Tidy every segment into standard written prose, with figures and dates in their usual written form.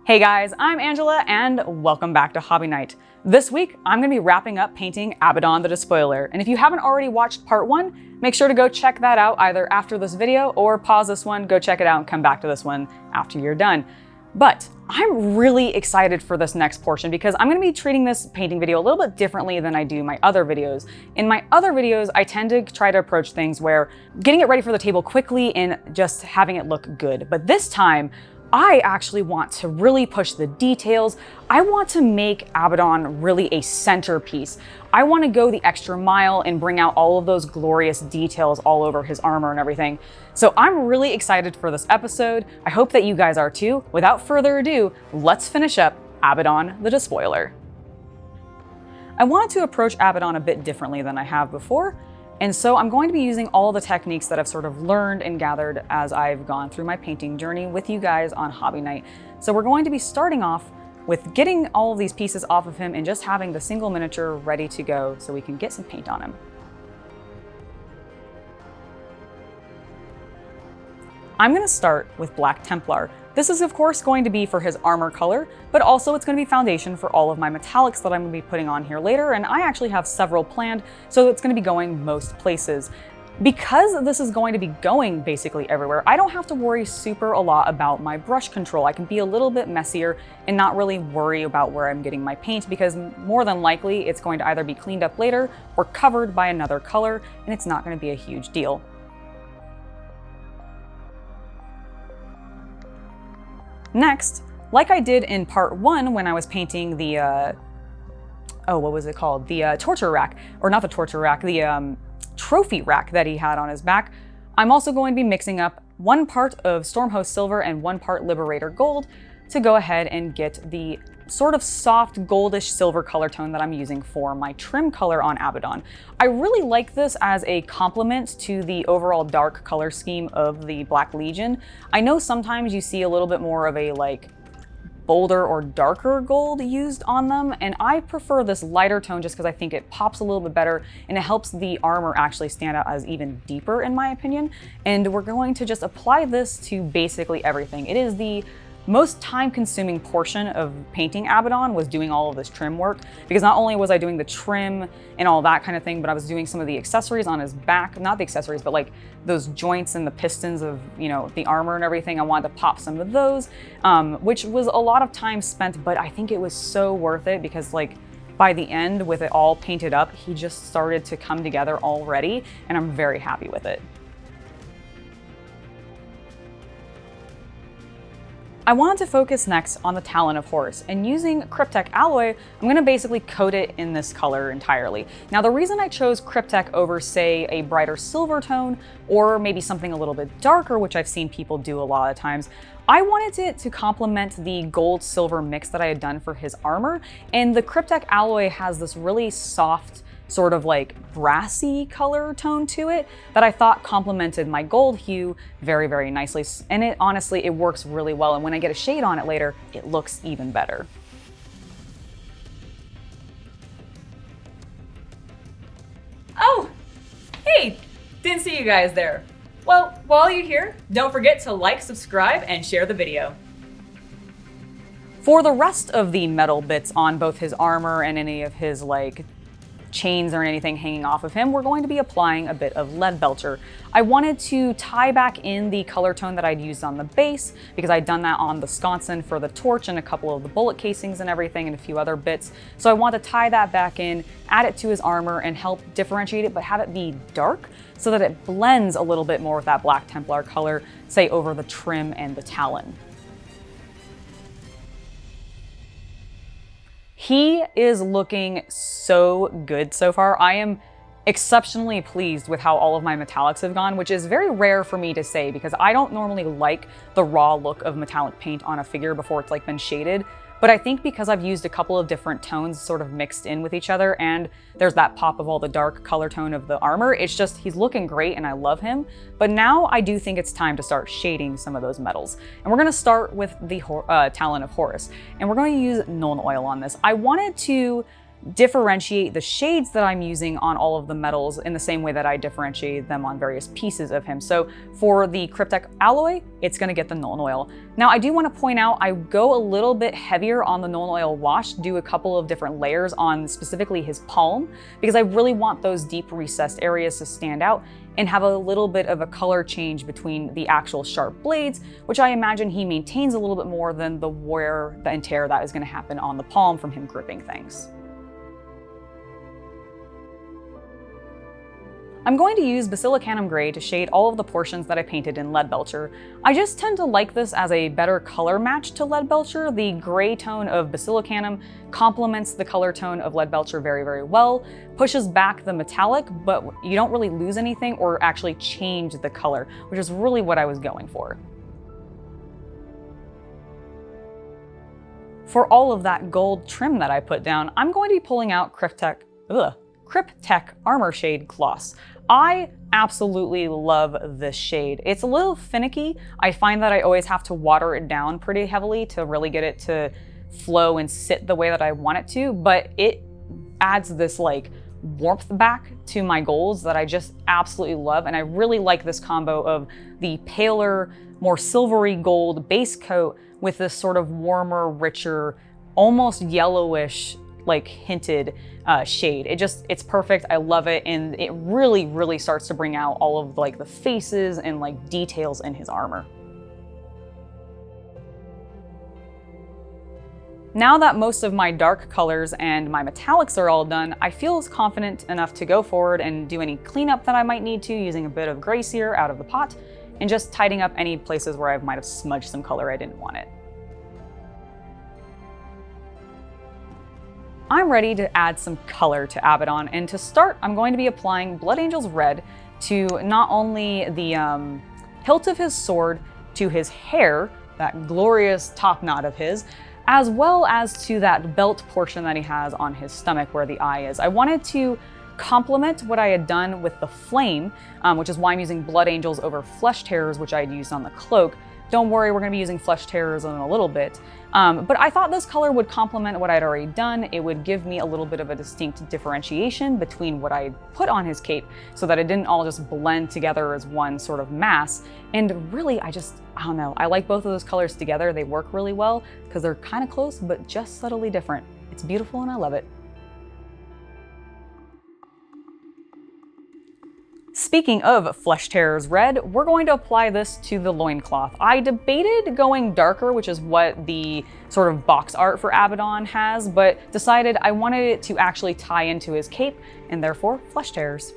Hey guys, I'm Angela and welcome back to Hobby Night. This week, I'm going to be wrapping up painting Abaddon the Despoiler, and if you haven't already watched part 1, make sure to go check that out either after this video or pause this one, go check it out and come back to this one after you're done. But I'm really excited for this next portion because I'm going to be treating this painting video a little bit differently than I do my other videos. In my other videos, I tend to try to approach things where getting it ready for the table quickly and just having it look good. But this time, I actually want to really push the details. I want to make Abaddon really a centerpiece. I want to go the extra mile and bring out all of those glorious details all over his armor and everything. So I'm really excited for this episode. I hope that you guys are too. Without further ado, let's finish up Abaddon the Despoiler. I wanted to approach Abaddon a bit differently than I have before. And so I'm going to be using all the techniques that I've sort of learned and gathered as I've gone through my painting journey with you guys on Hobby Night. So we're going to be starting off with getting all of these pieces off of him and just having the single miniature ready to go so we can get some paint on him. I'm going to start with Black Templar. This is of course going to be for his armor color, but also it's going to be foundation for all of my metallics that I'm going to be putting on here later, and I actually have several planned, so it's going to be going most places. Because this is going to be going basically everywhere, I don't have to worry a lot about my brush control. I can be a little bit messier and not really worry about where I'm getting my paint because more than likely it's going to either be cleaned up later or covered by another color, and it's not going to be a huge deal. Next, like I did in part 1 when I was painting the, what was it called? The torture rack, or not the torture rack, the trophy rack that he had on his back, I'm also going to be mixing up 1 part of Stormhost silver and 1 part Liberator gold to go ahead and get the sort of soft goldish silver color tone that I'm using for my trim color on Abaddon. I really like this as a complement to the overall dark color scheme of the Black Legion. I know sometimes you see a little bit more of a like bolder or darker gold used on them, and I prefer this lighter tone just because I think it pops a little bit better and it helps the armor actually stand out as even deeper in my opinion. And we're going to just apply this to basically everything. It is the most time-consuming portion of painting Abaddon was doing all of this trim work, because not only was I doing the trim and all that kind of thing, but I was doing some of the accessories on his back, not the accessories, but like those joints and the pistons of, you know, the armor and everything. I wanted to pop some of those, which was a lot of time spent, but I think it was so worth it because like by the end with it all painted up, he just started to come together already, and I'm very happy with it. I wanted to focus next on the Talon of Horus, and using Cryptek alloy, I'm going to basically coat it in this color entirely. Now the reason I chose Cryptek over say a brighter silver tone, or maybe something a little bit darker, which I've seen people do a lot of times, I wanted it to complement the gold-silver mix that I had done for his armor, and the Cryptek alloy has this really soft, sort of like brassy color tone to it that I thought complemented my gold hue very, very nicely. And it honestly, it works really well. And when I get a shade on it later, it looks even better. Oh, hey, didn't see you guys there. Well, while you're here, don't forget to like, subscribe, and share the video. For the rest of the metal bits on both his armor and any of his like chains or anything hanging off of him, we're going to be applying a bit of Leadbelcher. I wanted to tie back in the color tone that I'd used on the base because I'd done that on the sconson for the torch and a couple of the bullet casings and everything and a few other bits. So I want to tie that back in, add it to his armor and help differentiate it, but have it be dark so that it blends a little bit more with that Black Templar color, say over the trim and the talon. He is looking so good so far. I am exceptionally pleased with how all of my metallics have gone, which is very rare for me to say because I don't normally like the raw look of metallic paint on a figure before it's like been shaded. But I think because I've used a couple of different tones sort of mixed in with each other, and there's that pop of all the dark color tone of the armor, it's just, he's looking great and I love him. But now I do think it's time to start shading some of those metals. And we're gonna start with the Talon of Horus. And we're going to use Nuln oil on this. I wanted to differentiate the shades that I'm using on all of the metals in the same way that I differentiate them on various pieces of him. So for the Cryptek alloy, it's going to get the Nuln oil. Now I do want to point out, I go a little bit heavier on the Nuln oil wash, do a couple of different layers on specifically his palm, because I really want those deep recessed areas to stand out and have a little bit of a color change between the actual sharp blades, which I imagine he maintains a little bit more than the wear and tear that is going to happen on the palm from him gripping things. I'm going to use Basilicanum Gray to shade all of the portions that I painted in Leadbelcher. I just tend to like this as a better color match to Leadbelcher. The gray tone of Basilicanum complements the color tone of Leadbelcher very, very well, pushes back the metallic, but you don't really lose anything or actually change the color, which is really what I was going for. For all of that gold trim that I put down, I'm going to be pulling out Cryptek Armorshade Gloss. I absolutely love this shade. It's a little finicky. I find that I always have to water it down pretty heavily to really get it to flow and sit the way that I want it to, but it adds this like warmth back to my golds that I just absolutely love. And I really like this combo of the paler, more silvery gold base coat with this sort of warmer, richer, almost yellowish, like hinted shade. It's perfect. I love it. And it really, really starts to bring out all of like the faces and like details in his armor. Now that most of my dark colors and my metallics are all done, I feel confident enough to go forward and do any cleanup that I might need to using a bit of gray Seer out of the pot and just tidying up any places where I might have smudged some color I didn't want it. I'm ready to add some color to Abaddon, and to start, I'm going to be applying Blood Angel's Red to not only the hilt of his sword, to his hair, that glorious top knot of his, as well as to that belt portion that he has on his stomach where the eye is. I wanted to complement what I had done with the flame, which is why I'm using Blood Angels over Fleshhta'ers, which I had used on the cloak. Don't worry, we're going to be using Fleshhta'ers in a little bit. But I thought this color would complement what I'd already done. It would give me a little bit of a distinct differentiation between what I put on his cape so that it didn't all just blend together as one sort of mass. And really, I don't know, I like both of those colors together. They work really well because they're kind of close, but just subtly different. It's beautiful and I love it. Speaking of Fleshhta'ers Red, we're going to apply this to the loincloth. I debated going darker, which is what the sort of box art for Abaddon has, but decided I wanted it to actually tie into his cape, and therefore Fleshhta'ers.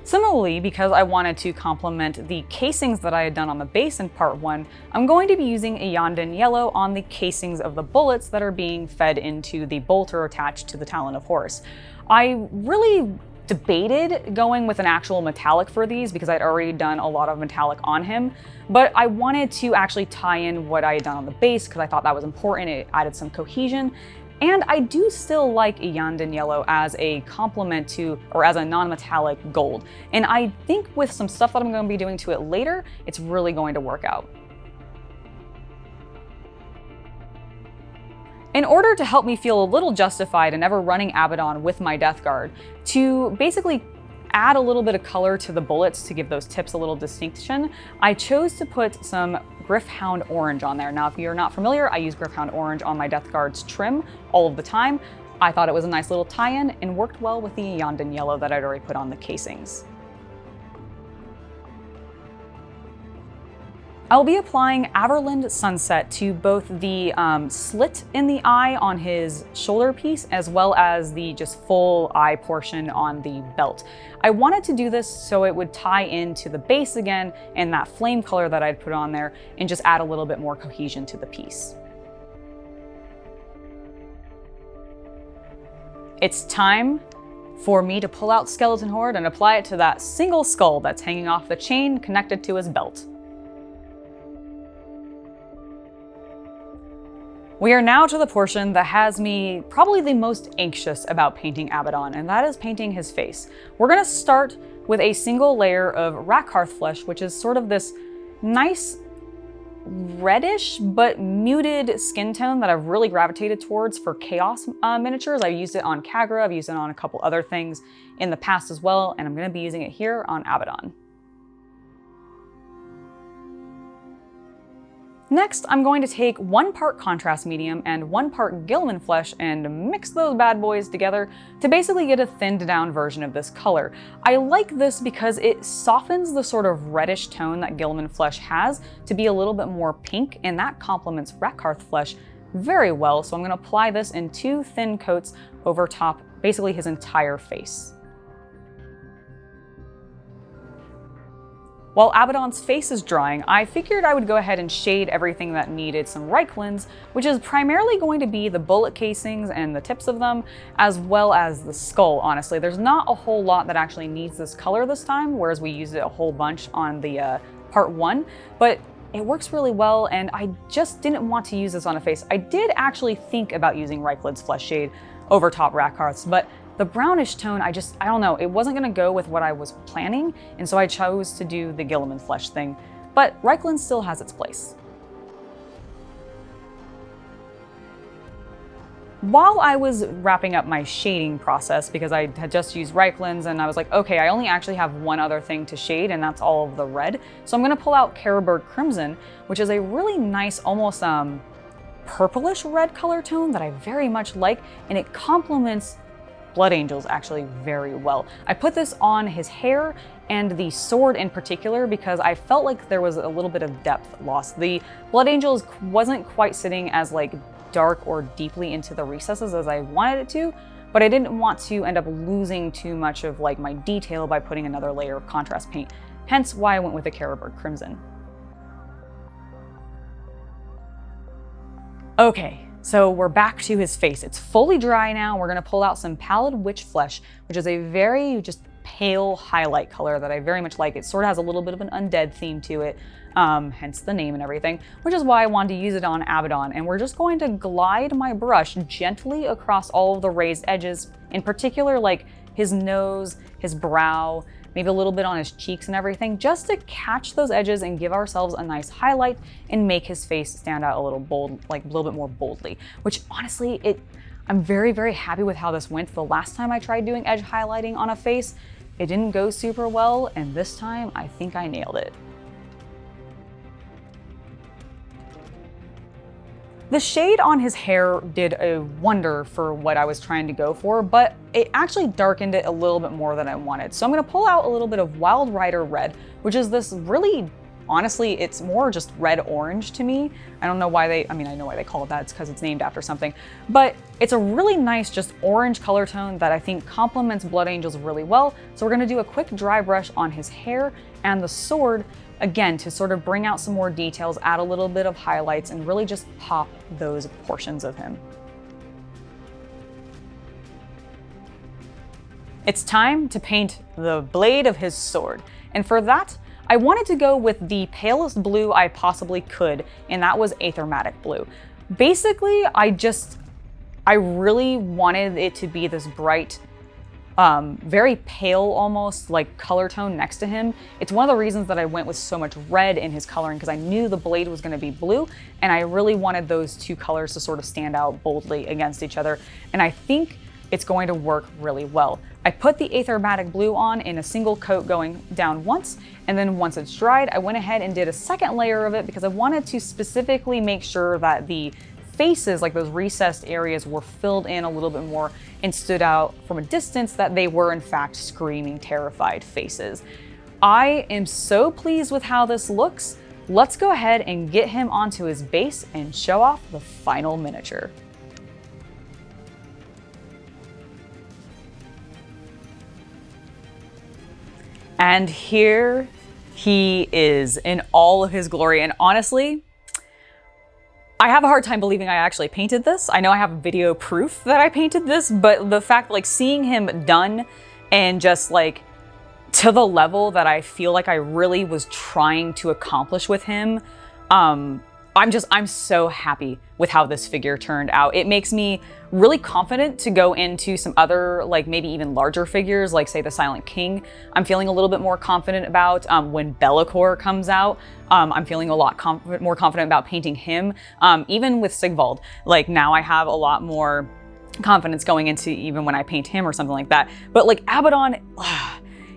Similarly, because I wanted to complement the casings that I had done on the base in part 1, I'm going to be using Iyanden yellow on the casings of the bullets that are being fed into the bolter attached to the Talon of Horus. I really debated going with an actual metallic for these because I'd already done a lot of metallic on him, but I wanted to actually tie in what I had done on the base because I thought that was important. It added some cohesion. And I do still like Iyanden yellow as a complement to, or as a non-metallic gold. And I think with some stuff that I'm going to be doing to it later, it's really going to work out. In order to help me feel a little justified in ever running Abaddon with my Death Guard, to basically add a little bit of color to the bullets to give those tips a little distinction, I chose to put some GRYPH-HOUND orange on there. Now, if you're not familiar, I use GRYPH-HOUND orange on my Death Guard's trim all of the time. I thought it was a nice little tie-in and worked well with the Iyanden yellow that I'd already put on the casings. I'll be applying Averland Sunset to both the slit in the eye on his shoulder piece as well as the just full eye portion on the belt. I wanted to do this so it would tie into the base again and that flame color that I'd put on there and just add a little bit more cohesion to the piece. It's time for me to pull out Skeleton Horde and apply it to that single skull that's hanging off the chain connected to his belt. We are now to the portion that has me probably the most anxious about painting Abaddon, and that is painting his face. We're going to start with a single layer of Rakarth flesh, which is sort of this nice reddish but muted skin tone that I've really gravitated towards for Chaos miniatures. I've used it on Kagura, I've used it on a couple other things in the past as well, and I'm going to be using it here on Abaddon. Next, I'm going to take 1 part contrast medium and 1 part Guilliman flesh and mix those bad boys together to basically get a thinned down version of this color. I like this because it softens the sort of reddish tone that Guilliman flesh has to be a little bit more pink, and that complements Rakarth flesh very well. So I'm going to apply this in 2 thin coats over top basically his entire face. While Abaddon's face is drying, I figured I would go ahead and shade everything that needed some Reiklands, which is primarily going to be the bullet casings and the tips of them, as well as the skull, honestly. There's not a whole lot that actually needs this color this time, whereas we used it a whole bunch on the part 1, but it works really well, and I just didn't want to use this on a face. I did actually think about using Reikland's Fleshshade over top Rakarth's, but the brownish tone, I don't know, it wasn't gonna go with what I was planning, and so I chose to do the Guilliman flesh thing, but Reikland still has its place. While I was wrapping up my shading process, because I had just used Reikland's and I was like, okay, I only actually have one other thing to shade, and that's all of the red. So I'm gonna pull out Carroburg Crimson, which is a really nice, almost purplish red color tone that I very much like, and it complements Blood Angels actually very well. I put this on his hair and the sword in particular because I felt like there was a little bit of depth lost. The Blood Angels wasn't quite sitting as like dark or deeply into the recesses as I wanted it to, but I didn't want to end up losing too much of like my detail by putting another layer of contrast paint. Hence why I went with the Carroburg Crimson. Okay. So we're back to his face. It's fully dry now. We're gonna pull out some Pallid Witch Flesh, which is a very just pale highlight color that I very much like. It sort of has a little bit of an undead theme to it, hence the name and everything, which is why I wanted to use it on Abaddon. And we're just going to glide my brush gently across all of the raised edges, in particular like his nose, his brow, maybe a little bit on his cheeks and everything, just to catch those edges and give ourselves a nice highlight and make his face stand out a little bold, like a little bit more boldly, which honestly, I'm very, very happy with how this went. The last time I tried doing edge highlighting on a face, it didn't go super well, and this time I think I nailed it. The shade on his hair did a wonder for what I was trying to go for, but it actually darkened it a little bit more than I wanted. So I'm gonna pull out a little bit of Wild Rider Red, which is this really, honestly, it's more just red-orange to me. I don't know why I know why they call it that, it's because it's named after something, but it's a really nice, just orange color tone that I think complements Blood Angels really well. So we're gonna do a quick dry brush on his hair and the sword, again, to sort of bring out some more details, add a little bit of highlights, and really just pop those portions of him. It's time to paint the blade of his sword. And for that, I wanted to go with the palest blue I possibly could, and that was Athermatic blue. Basically, I really wanted it to be this bright, very pale almost like color tone next to him. It's one of the reasons that I went with so much red in his coloring, because I knew the blade was going to be blue, and I really wanted those two colors to sort of stand out boldly against each other, and I think it's going to work really well. I put the Athermatic blue on in a single coat going down once, and then once it's dried, I went ahead and did a second layer of it because I wanted to specifically make sure that the faces, like those recessed areas, were filled in a little bit more and stood out from a distance, that they were in fact screaming, terrified faces. I am so pleased with how this looks. Let's go ahead and get him onto his base and show off the final miniature. And here he is in all of his glory. And honestly, I have a hard time believing I actually painted this. I know I have video proof that I painted this, but the fact, like, seeing him done and just like to the level that I feel like I really was trying to accomplish with him, I'm so happy with how this figure turned out. It makes me really confident to go into some other, like maybe even larger figures, like say the Silent King. I'm feeling a little bit more confident about when Be'lakor comes out. I'm feeling a lot more confident about painting him. Even with Sigvald, like now I have a lot more confidence going into even when I paint him or something like that. But like Abaddon,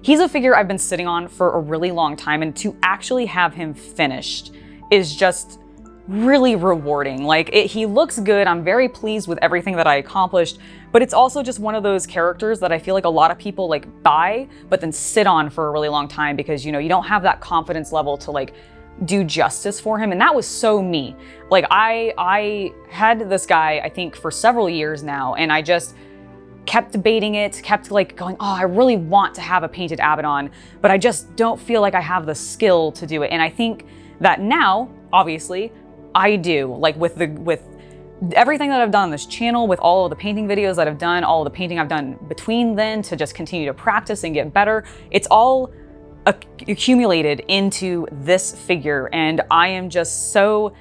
he's a figure I've been sitting on for a really long time, and to actually have him finished is just really rewarding. Like he looks good. I'm very pleased with everything that I accomplished, but it's also just one of those characters that I feel like a lot of people like buy, but then sit on for a really long time because, you know, you don't have that confidence level to like do justice for him. And that was so me. Like I had this guy, I think for several years now, and I just kept debating it, kept like going, oh, I really want to have a painted Abaddon, but I just don't feel like I have the skill to do it. And I think that now, obviously, I do. Like with everything that I've done on this channel, with all of the painting videos that I've done, all of the painting I've done between then to just continue to practice and get better, it's all accumulated into this figure, and I am just so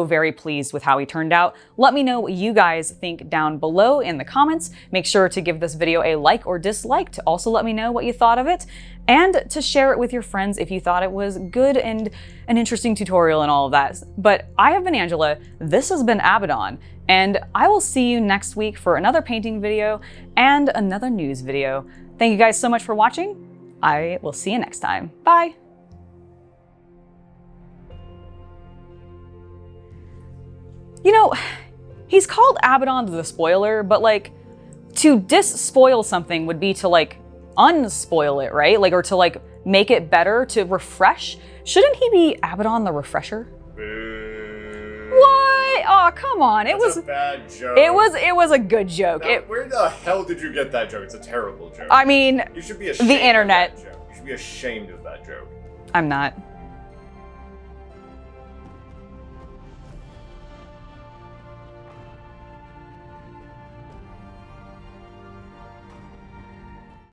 very pleased with how he turned out. Let me know what you guys think down below in the comments. Make sure to give this video a like or dislike to also let me know what you thought of it, and to share it with your friends if you thought it was good and an interesting tutorial and all of that. But I have been Angela, this has been Abaddon, and I will see you next week for another painting video and another news video. Thank you guys so much for watching. I will see you next time. Bye. You know, he's called Abaddon the Despoiler, but like to despoil something would be to like unspoil it, right? Like, or to like make it better, to refresh. Shouldn't he be Abaddon the Refresher? What? Oh, come on. It was a bad joke. It was a good joke. Now, where the hell did you get that joke? It's a terrible joke. I mean, you should be ashamed the internet. of that joke. You should be ashamed of that joke. I'm not.